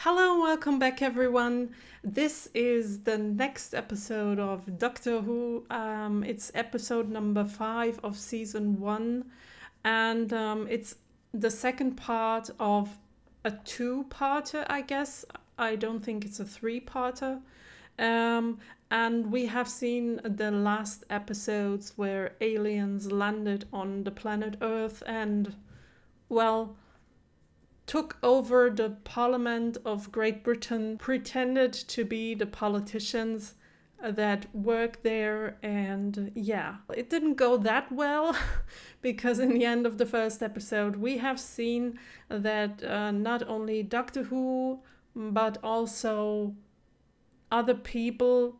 Hello and welcome back, everyone. This is the next episode of Doctor Who. It's episode number 5 of season 1, and it's the second part of a two-parter, I guess. I don't think it's a three-parter. And we have seen the last episodes where aliens landed on the planet Earth and, well, took over the Parliament of Great Britain, pretended to be the politicians that work there, and yeah, it didn't go that well because in the end of the first episode we have seen that not only Doctor Who but also other people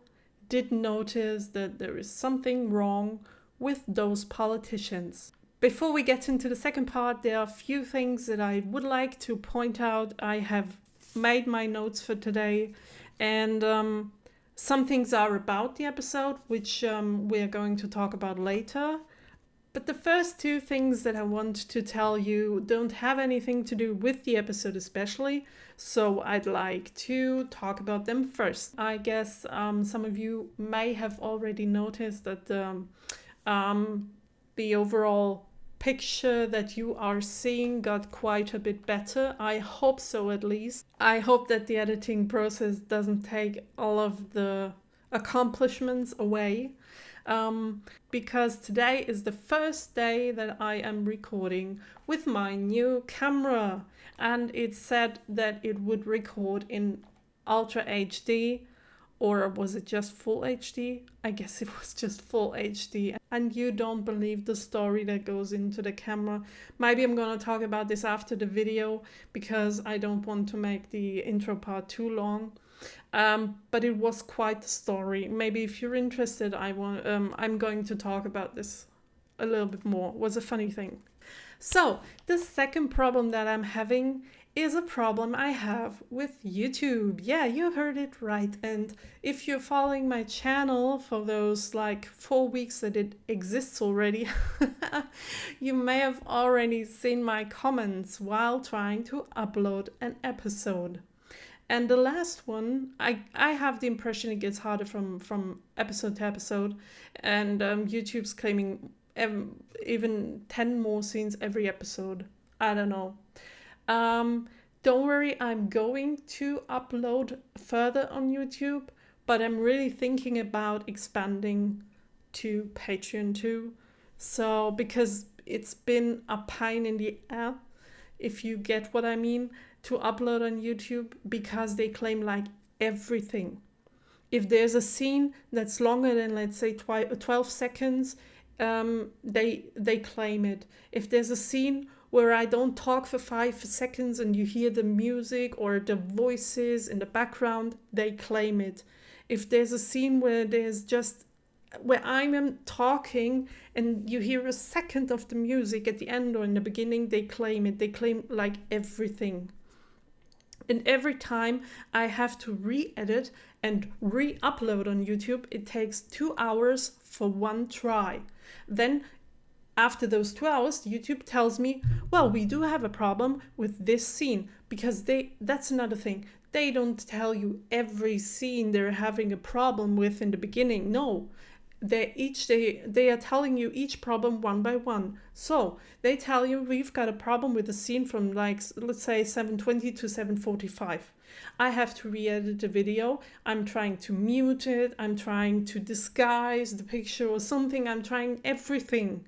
did notice that there is something wrong with those politicians. Before we get into the second part, there are a few things that I would like to point out. I have made my notes for today, and some things are about the episode, which we are going to talk about later. But the first two things that I want to tell you don't have anything to do with the episode especially, so I'd like to talk about them first. I guess some of you may have already noticed that the overall picture that you are seeing got quite a bit better. I hope so, at least. I hope that the editing process doesn't take all of the accomplishments away, because today is the first day that I am recording with my new camera, and it said that it would record in Ultra HD. Or was it just full HD? I guess it was just full HD. And you don't believe the story that goes into the camera. Maybe I'm going to talk about this after the video because I don't want to make the intro part too long. But it was quite the story. Maybe if you're interested, I'm going to talk about this a little bit more. It was a funny thing. So the second problem that I'm having is a problem I have with YouTube. Yeah, you heard it right. And if you're following my channel for those like 4 weeks that it exists already, you may have already seen my comments while trying to upload an episode. And the last one, I have the impression it gets harder from episode to episode, and YouTube's claiming even 10 more scenes every episode. I don't know. Don't worry, I'm going to upload further on YouTube, but I'm really thinking about expanding to Patreon too. So, because it's been a pain in the ass, if you get what I mean, to upload on YouTube, because they claim like everything. If there's a scene that's longer than, let's say, 12 seconds, they claim it. If there's a scene where I don't talk for 5 seconds and you hear the music or the voices in the background, they claim it. If there's a scene where I'm talking and you hear a second of the music at the end or in the beginning, they claim it. They claim like everything. And every time I have to re-edit and re-upload on YouTube, it takes 2 hours for one try. Then after those 2 hours, YouTube tells me, well, we do have a problem with this scene, because that's another thing. They don't tell you every scene they're having a problem with in the beginning. No, they are telling you each problem one by one. So they tell you we've got a problem with a scene from, like, let's say 7:20 to 7:45. I have to re-edit the video. I'm trying to mute it. I'm trying to disguise the picture or something. I'm trying everything.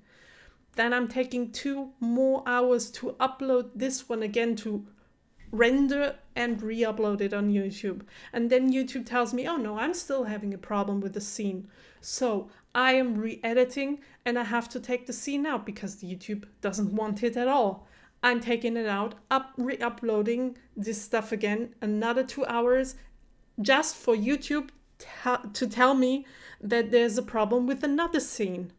Then I'm taking 2 more hours to upload this one again, to render and re-upload it on YouTube. And then YouTube tells me, oh no, I'm still having a problem with the scene. So I am re-editing and I have to take the scene out because YouTube doesn't want it at all. I'm taking it out, re-uploading this stuff again, another 2 hours, just for YouTube to tell me that there's a problem with another scene.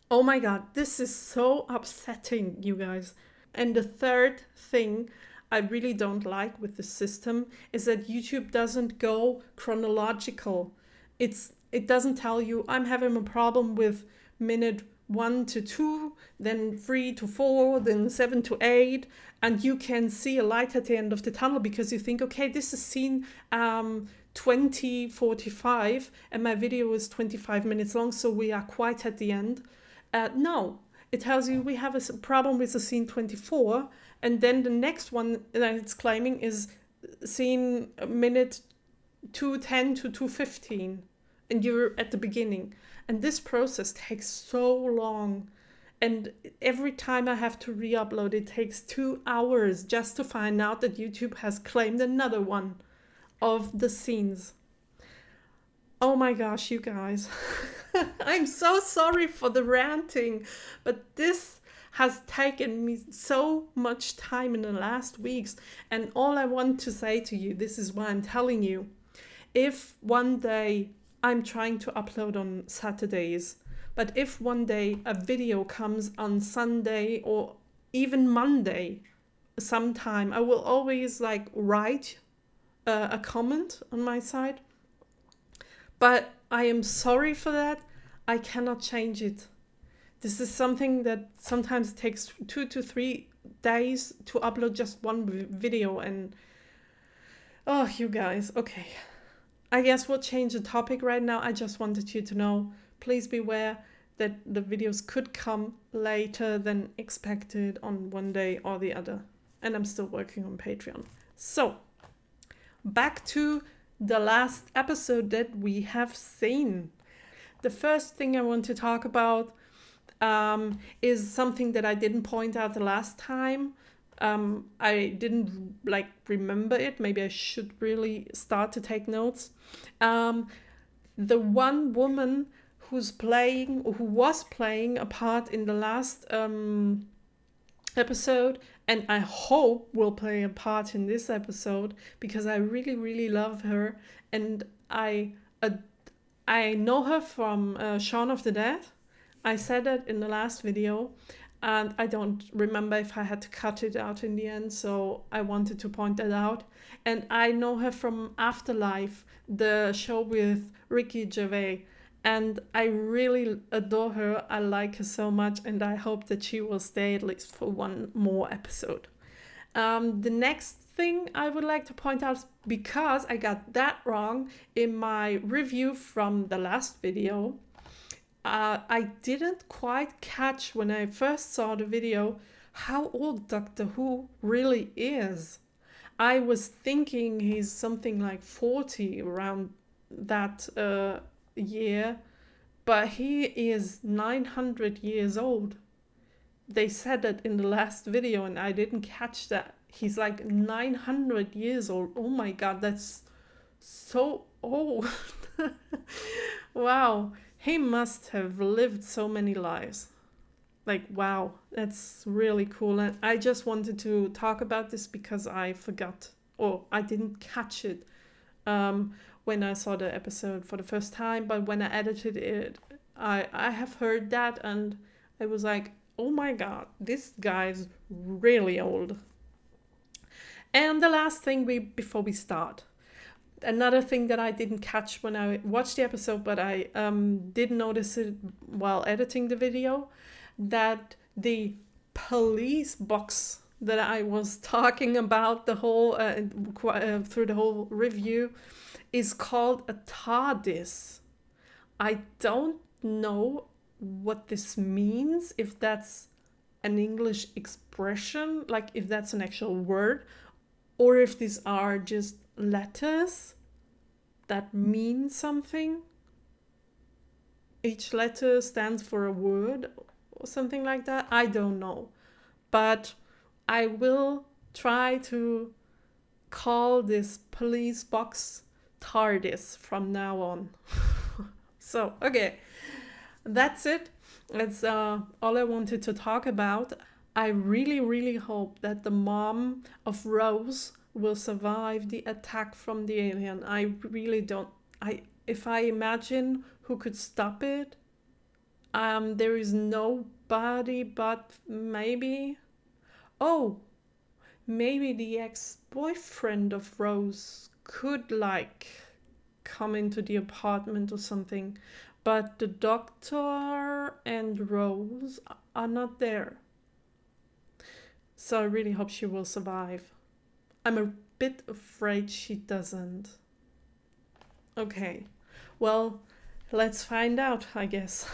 Oh my god, this is so upsetting, you guys. And the third thing I really don't like with the system is that YouTube doesn't go chronological. It doesn't tell you, I'm having a problem with minute 1 to 2, then 3 to 4, then 7 to 8, and you can see a light at the end of the tunnel because you think, okay, this is scene 20:45 and my video is 25 minutes long, so we are quite at the end. No, it tells you we have a problem with the scene 24, and then the next one that it's claiming is scene minute 2:10 to 2:15, and you're at the beginning. And this process takes so long. And every time I have to re-upload, it takes 2 hours just to find out that YouTube has claimed another one of the scenes. Oh my gosh, you guys. I'm so sorry for the ranting, but this has taken me so much time in the last weeks. And all I want to say to you, this is why I'm telling you, if one day I'm trying to upload on Saturdays, but if one day a video comes on Sunday or even Monday sometime, I will always write a comment on my side. But I am sorry for that. I cannot change it. This is something that sometimes takes 2 to 3 days to upload just one video. And oh, you guys, okay. I guess we'll change the topic right now. I just wanted you to know, please beware that the videos could come later than expected on one day or the other. And I'm still working on Patreon. So, back to the last episode that we have seen. The first thing I want to talk about is something that I didn't point out the last time. I didn't remember it. Maybe I should really start to take notes. The one woman who was playing a part in the last episode, and I hope will play a part in this episode, because I really, really love her, and I know her from Shaun of the Dead. I said that in the last video, and I don't remember if I had to cut it out in the end, so I wanted to point that out. And I know her from Afterlife, the show with Ricky Gervais, and I really adore her. I like her so much, and I hope that she will stay at least for one more episode. The next thing I would like to point out, because I got that wrong in my review from the last video, I didn't quite catch when I first saw the video how old Doctor Who really is. I was thinking he's something like 40 around that year, but he is 900 years old. They said that in the last video and I didn't catch that. He's like 900 years old. Oh my god, that's so old. Wow. He must have lived so many lives. Wow, that's really cool. And I just wanted to talk about this because I forgot, or I didn't catch it when I saw the episode for the first time. But when I edited it, I have heard that, and I was like, oh my god, this guy's really old. And the last thing before we start, another thing that I didn't catch when I watched the episode, but I did notice it while editing the video, that the police box that I was talking about the whole through the whole review is called a TARDIS. I don't know what this means, if that's an English expression, if that's an actual word, or if these are just letters that mean something. Each letter stands for a word or something like that. I don't know. But I will try to call this police box TARDIS from now on. So, okay. That's it. That's all I wanted to talk about. I really, really hope that the mom of Rose will survive the attack from the alien. I really don't. If I imagine who could stop it, there is nobody but maybe the ex-boyfriend of Rose could come into the apartment or something. but the Doctor and Rose are not there. So I really hope she will survive. I'm a bit afraid she doesn't. Okay, well, let's find out, I guess.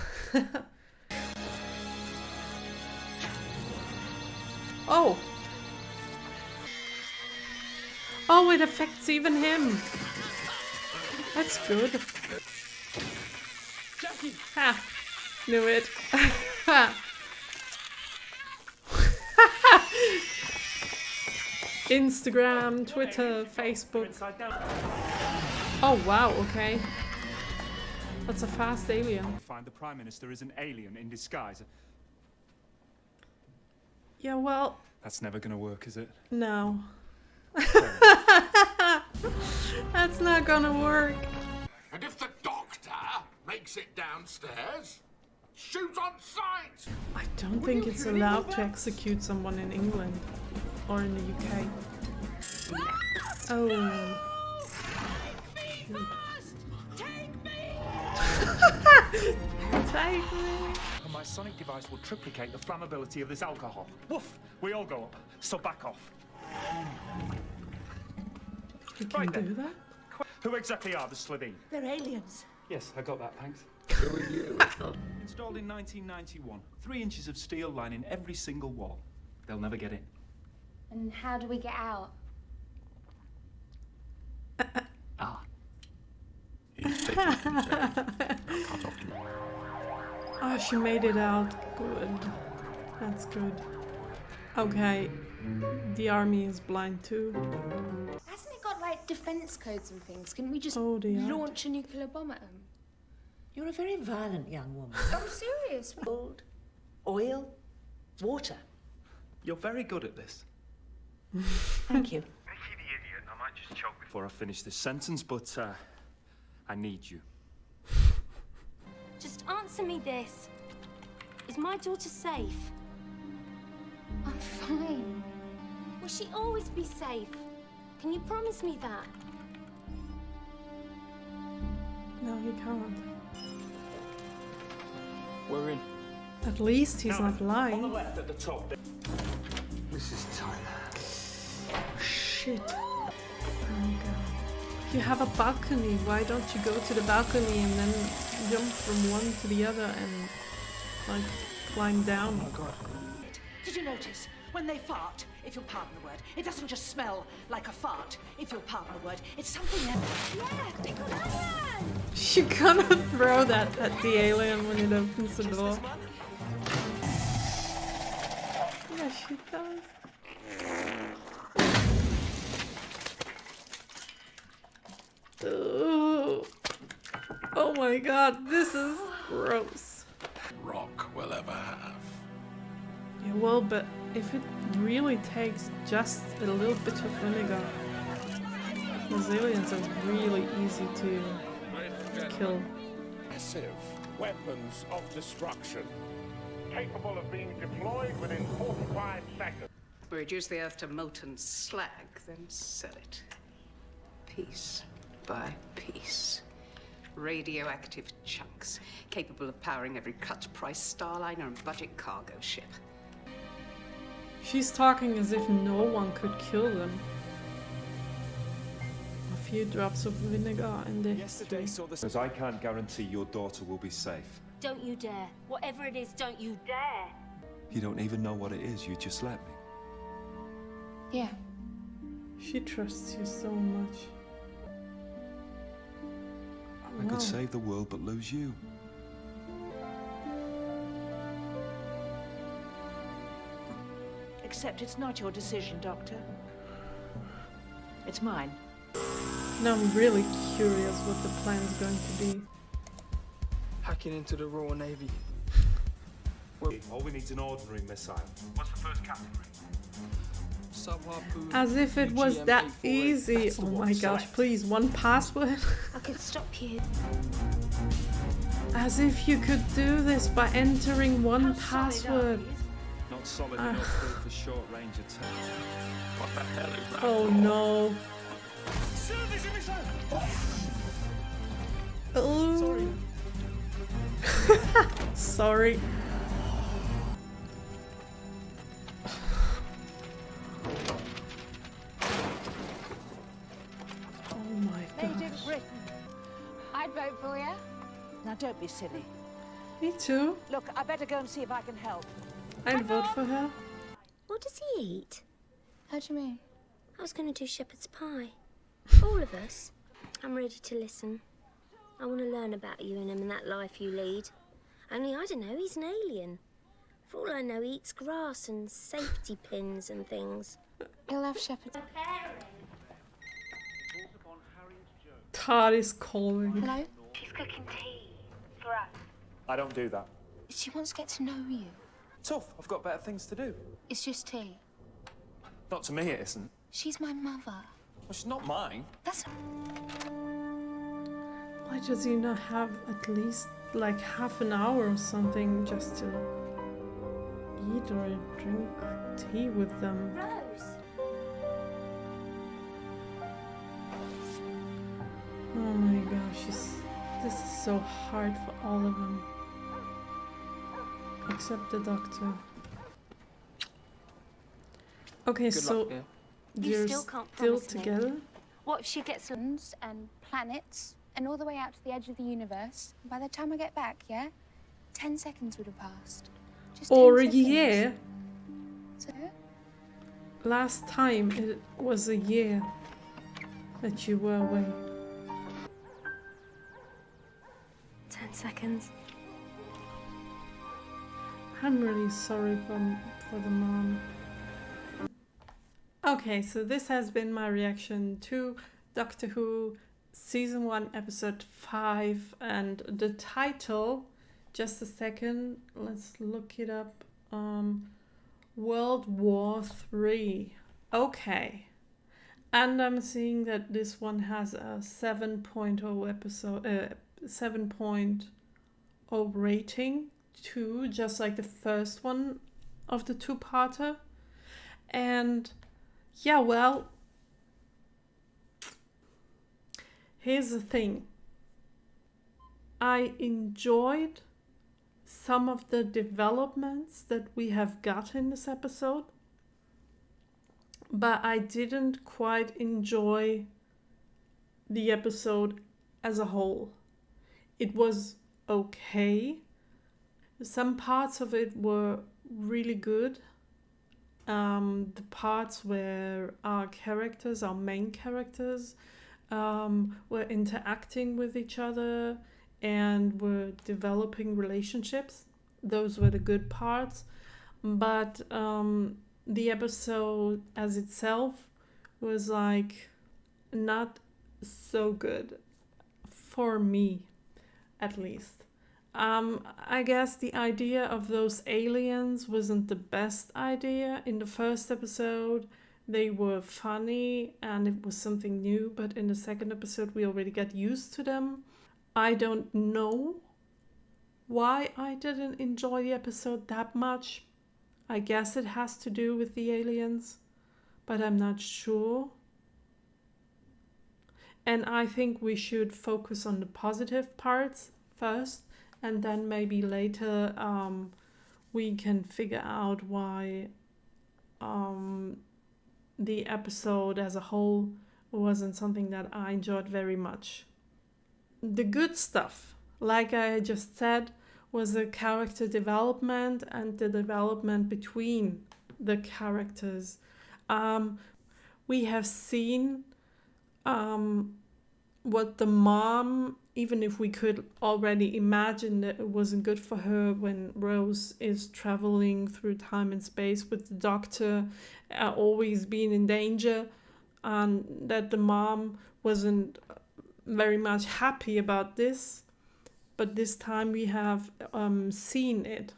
Oh! Oh, it affects even him. That's good. Jackie! Ha! Knew it. Instagram, Twitter, Facebook. Oh wow, okay. That's a fast alien. Find the Prime Minister is an alien in disguise. Yeah, well, That's never gonna work, is it? no. That's not gonna work. And if the Doctor makes it downstairs, shoot on sight! I don't think it's allowed to execute someone in England or in the UK. Oh. Take me! Take me. And my sonic device will triplicate the flammability of this alcohol. Woof! We all go up, so back off. You can Right do then. that? Who exactly are the Slitheen? They're aliens. Yes, I got that, thanks. Who are you? Installed in 1991. 3 inches of steel lining every single wall. They'll never get in. And how do we get out? He's taking it from there. Cut off. Oh, she made it out. Good. That's good. Okay. The army is blind too. Hasn't it got like defense codes and things? Can we just Oh, dear. launch a nuclear bomb at them? You're a very violent young woman. I'm serious. Gold, oil, water. You're very good at this. Thank you. Mickey the idiot. I might just choke before I finish this sentence, but I need you. Just answer me this. Is my daughter safe? I'm fine. Will she always be safe? Can you promise me that? No, he can't. We're in. At least he's not On the lying. left at the top. Mrs. Tyler. Shit. Oh god. You have a balcony. Why don't you go to the balcony and then jump from one to the other and like climb down? Oh god. Did you notice? When they fart, if you'll pardon the word, it doesn't just smell like a fart, if you'll pardon the word. It's something else. Yeah, because Ian! She gonna throw that at the alien when it opens the door. Yeah, she does. Ugh. Oh my god, this is gross. Rock will ever have. Yeah, well, but if it really takes just a little bit of vinegar, those aliens are really easy to kill. Massive weapons of destruction. Capable of being deployed within 45 seconds. We reduce the Earth to molten slag, then sell it. Piece by piece. Radioactive chunks, capable of powering every cut-price starliner and budget cargo ship. She's talking as if no one could kill them. A few drops of vinegar and they Yesterday saw the... Because I can't guarantee your daughter will be safe. Don't you dare. Whatever it is, don't you dare. You don't even know what it is, you just let me. Yeah. She trusts you so much. I Wow. could save the world but lose you. Except it's not your decision, Doctor. It's mine. Now I'm really curious what the plan's going to be. Hacking into the Royal Navy. All we need is an ordinary missile. What's the first category? Sub-harpoon. As if it was UGM that 848. easy. That's the Oh one. my gosh, Select. please, one password. I could stop you. As if you could do this by entering one password. Not solid enough for short range attack. What the hell is that? Oh no. Oh. Sorry. Oh my Made in gosh. Britain. I'd vote for you. Now don't be silly. Me too. Look, I better go and see if I can help. I'd vote for her. What does he eat? How do you mean? I was going to do shepherd's pie. All of us. I'm ready to listen. I want to learn about you and him and that life you lead. Only I don't know, he's an alien. For all I know, he eats grass and safety pins and things. He'll have shepherd's. Todd is calling. Hello? She's cooking tea for us. I don't do that. She wants to get to know you. Tough. I've got better things to do. It's just tea. Not to me, it isn't. She's my mother. Well, she's not mine. That's... Why does he not have at least like half an hour or something just to eat or drink tea with them? Rose. Oh my gosh, this is so hard for all of them. Except the doctor. Okay, Good so luck, yeah. You you're still can't still promise me. together? What if she gets lands and planets and all the way out to the edge of the universe? By the time I get back, yeah? 10 seconds would have passed. Just 10 Or a seconds. year? So? Last time it was a year that you were away. 10 seconds. I'm really sorry for the mom. Okay, so this has been my reaction to Doctor Who Season 1, Episode 5, and the title, just a second, let's look it up. World War 3. Okay. And I'm seeing that this one has a 7.0 episode, 7.0 rating too, just like the first one of the two-parter. And yeah, well, here's the thing. I enjoyed some of the developments that we have got in this episode, but I didn't quite enjoy the episode as a whole. It was okay. Some parts of it were really good. The parts where our main characters, were interacting with each other and were developing relationships. Those were the good parts. But the episode as itself was like not so good for me, at least. I guess the idea of those aliens wasn't the best idea. In the first episode, they were funny and it was something new, but in the second episode, we already got used to them. I don't know why I didn't enjoy the episode that much. I guess it has to do with the aliens, but I'm not sure. And I think we should focus on the positive parts first, and then maybe later we can figure out why the episode as a whole wasn't something that I enjoyed very much. The good stuff, like I just said, was the character development and the development between the characters. We have seen what the mom, even if we could already imagine that it wasn't good for her when Rose is traveling through time and space with the doctor, always being in danger, and that the mom wasn't very much happy about this. But this time we have seen it.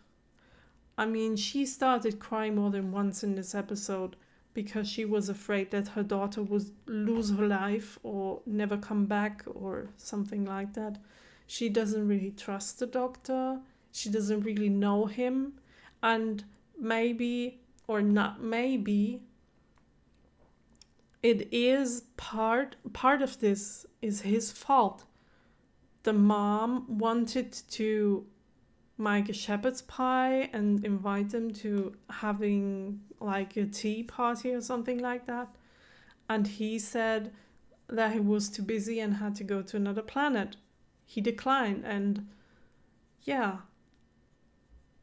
I mean, she started crying more than once in this episode because she was afraid that her daughter would lose her life or never come back or something like that. She doesn't really trust the doctor. She doesn't really know him. And maybe, or not maybe, it is part of this is his fault. the mom wanted to make a shepherd's pie and invite them to having like a tea party or something like that. And he said that he was too busy and had to go to another planet. He declined. And yeah,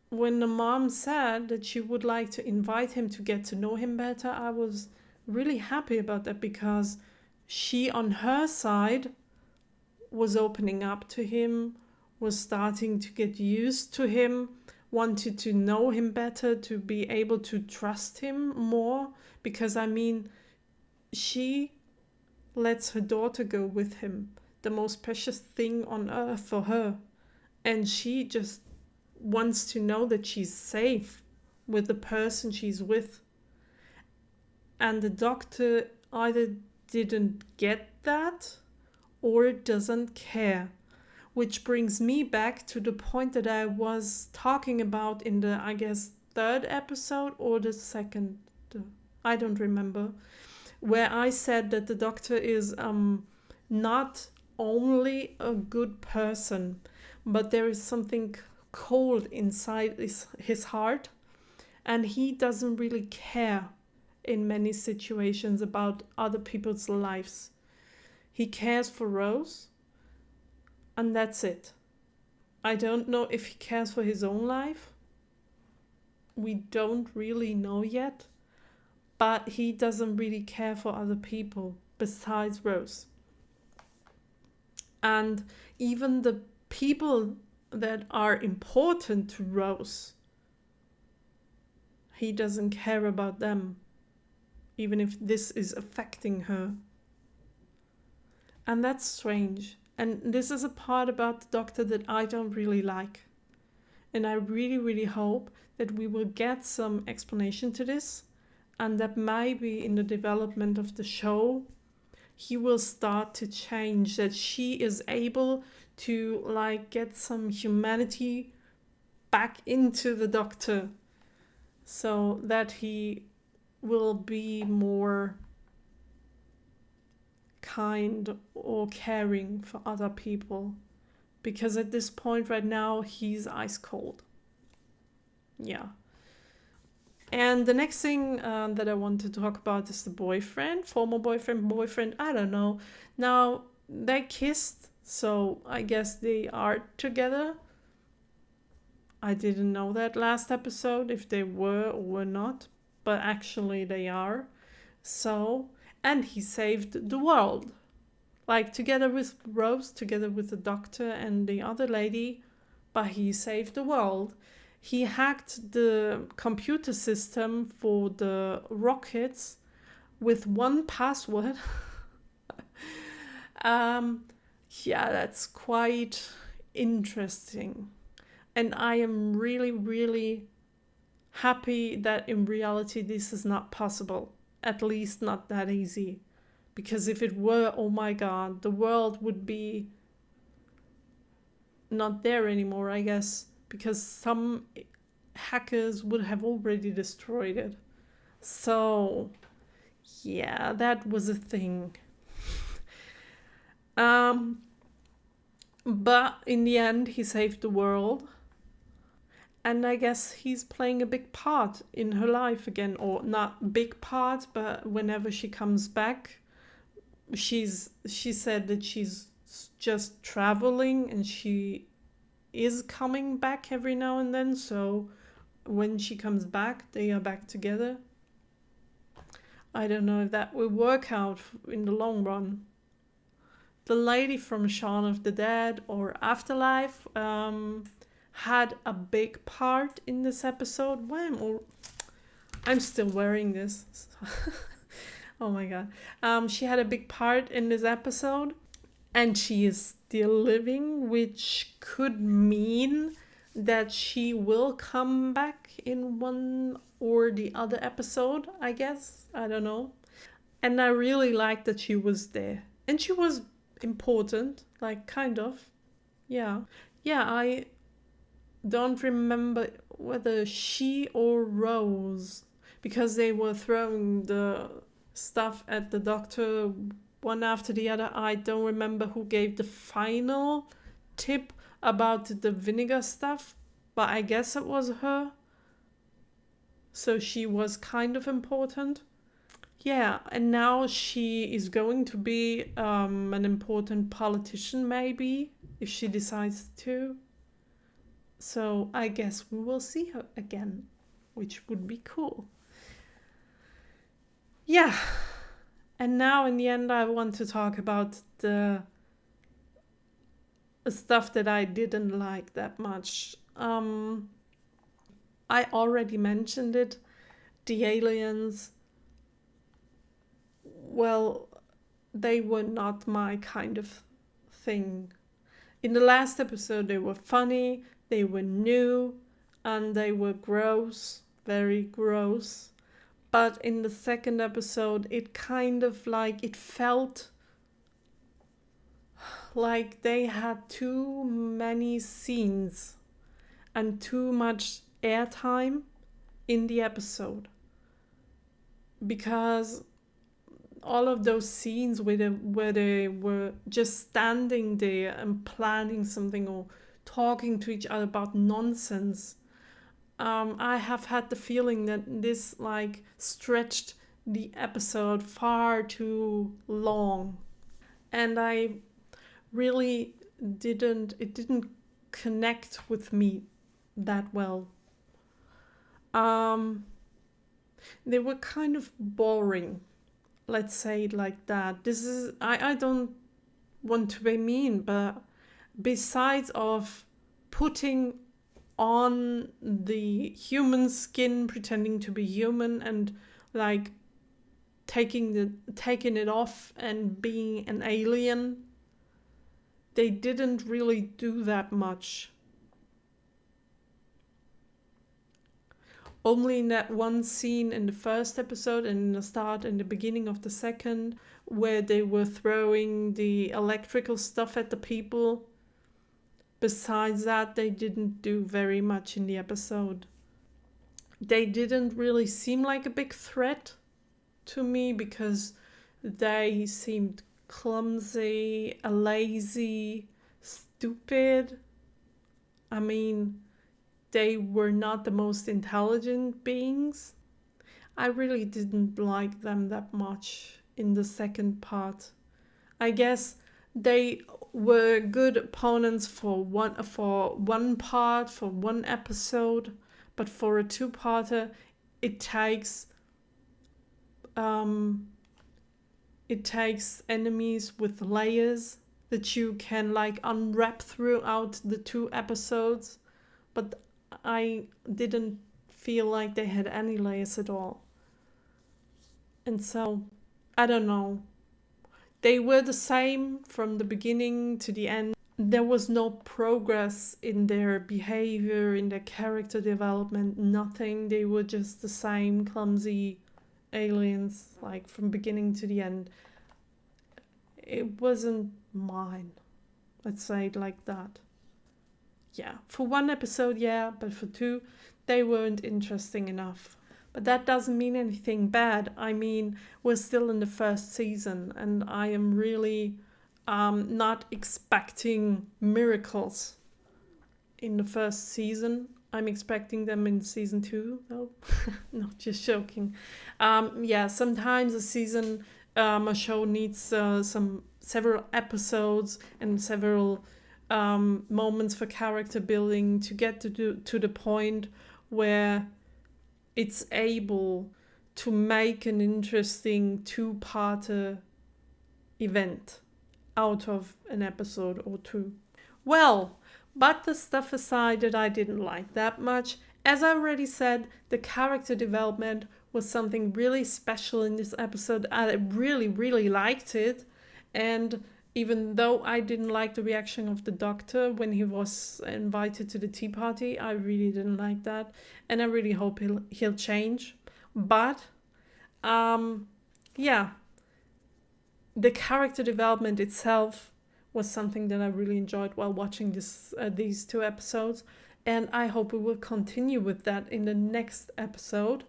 when the mom said that she would like to invite him to get to know him better, I was really happy about that, because she on her side was opening up to him, was starting to get used to him, wanted to know him better, to be able to trust him more, because I mean, she lets her daughter go with him, the most precious thing on earth for her, and she just wants to know that she's safe with the person she's with. And the doctor either didn't get that or doesn't care, which brings me back to the point that I was talking about in the, I guess, third episode or the second, I don't remember, where I said that the doctor is not only a good person, but there is something cold inside his heart, and he doesn't really care in many situations about other people's lives. He cares for Rose, and that's it. I don't know if he cares for his own life. We don't really know yet, but he doesn't really care for other people besides Rose. And even the people that are important to Rose, he doesn't care about them, even if this is affecting her. And that's strange. And this is a part about the doctor that I don't really like. And I really, really hope that we will get some explanation to this, and that maybe in the development of the show, he will start to change, that she is able to like get some humanity back into the doctor, so that he will be more kind or caring for other people, because at this point right now he's ice cold. Yeah. And the next thing that I want to talk about is the boyfriend, former boyfriend, I don't know. Now, they kissed, so I guess they are together. I didn't know that last episode, if they were or were not, but actually they are. So, and he saved the world. Like, together with Rose, together with the doctor and the other lady, but he saved the world. He hacked the computer system for the rockets with one password. Yeah, that's quite interesting. And I am really, really happy that in reality this is not possible. At least not that easy. Because if it were, oh my god, the world would be not there anymore, I guess. Because some hackers would have already destroyed it. So, yeah, that was a thing. But in the end, he saved the world. And I guess he's playing a big part in her life again. Or not big part, but whenever she comes back, she said that she's just traveling and she is coming back every now and then, so when she comes back, they are back together. I don't know if that will work out in the long run. The lady from Shaun of the Dead or Afterlife had a big part in this episode. I'm still wearing this. Oh my god. She had a big part in this episode. And she is still living, which could mean that she will come back in one or the other episode, I guess. I don't know. And I really liked that she was there. And she was important, like, kind of. Yeah. Yeah, I don't remember whether she or Rose, because they were throwing the stuff at the doctor one after the other. I don't remember who gave the final tip about the vinegar stuff, but I guess it was her. So she was kind of important. Yeah, and now she is going to be an important politician, maybe, if she decides to. So I guess we will see her again, which would be cool. Yeah, and now in the end I want to talk about the stuff that I didn't like that much. I already mentioned it. The aliens, well, they were not my kind of thing. In the last episode, they were funny, they were new, and they were gross, very gross. But in the second episode, it kind of like, it felt like they had too many scenes and too much airtime in the episode. Because all of those scenes where they were just standing there and planning something or talking to each other about nonsense, I have had the feeling that this like stretched the episode far too long, and I really didn't connect with me that well. They were kind of boring. Let's say it like that. This is I don't want to be mean, but besides of putting on the human skin, pretending to be human, and like taking it off and being an alien, they didn't really do that much. Only in that one scene in the first episode and in the start and the beginning of the second, where they were throwing the electrical stuff at the people. Besides that, they didn't do very much in the episode. They didn't really seem like a big threat to me because they seemed clumsy, lazy, stupid. I mean, they were not the most intelligent beings. I really didn't like them that much in the second part. I guess they were good opponents for one part, for one episode, but for a two-parter, it takes enemies with layers that you can like unwrap throughout the two episodes, but I didn't feel like they had any layers at all. And so, I don't know. They were the same from the beginning to the end. There was no progress in their behavior, in their character development, nothing. They were just the same clumsy aliens, like from beginning to the end. It wasn't mine. Let's say it like that. Yeah, for one episode, yeah, but for two, they weren't interesting enough. But that doesn't mean anything bad. I mean, we're still in the first season, and I am really not expecting miracles in the first season. I'm expecting them in season 2, though. No, just joking. Yeah, sometimes a show needs several episodes and several moments for character building to get to the point where it's able to make an interesting two-parter event out of an episode or two. Well, but the stuff aside that I didn't like that much, as I already said, the character development was something really special in this episode. I really, really liked it. And even though I didn't like the reaction of the doctor when he was invited to the tea party, I really didn't like that. And I really hope he'll change. But, yeah, the character development itself was something that I really enjoyed while watching these two episodes. And I hope we will continue with that in the next episode.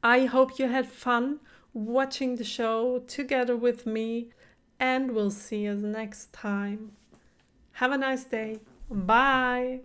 I hope you had fun watching the show together with me. And we'll see you next time. Have a nice day. Bye.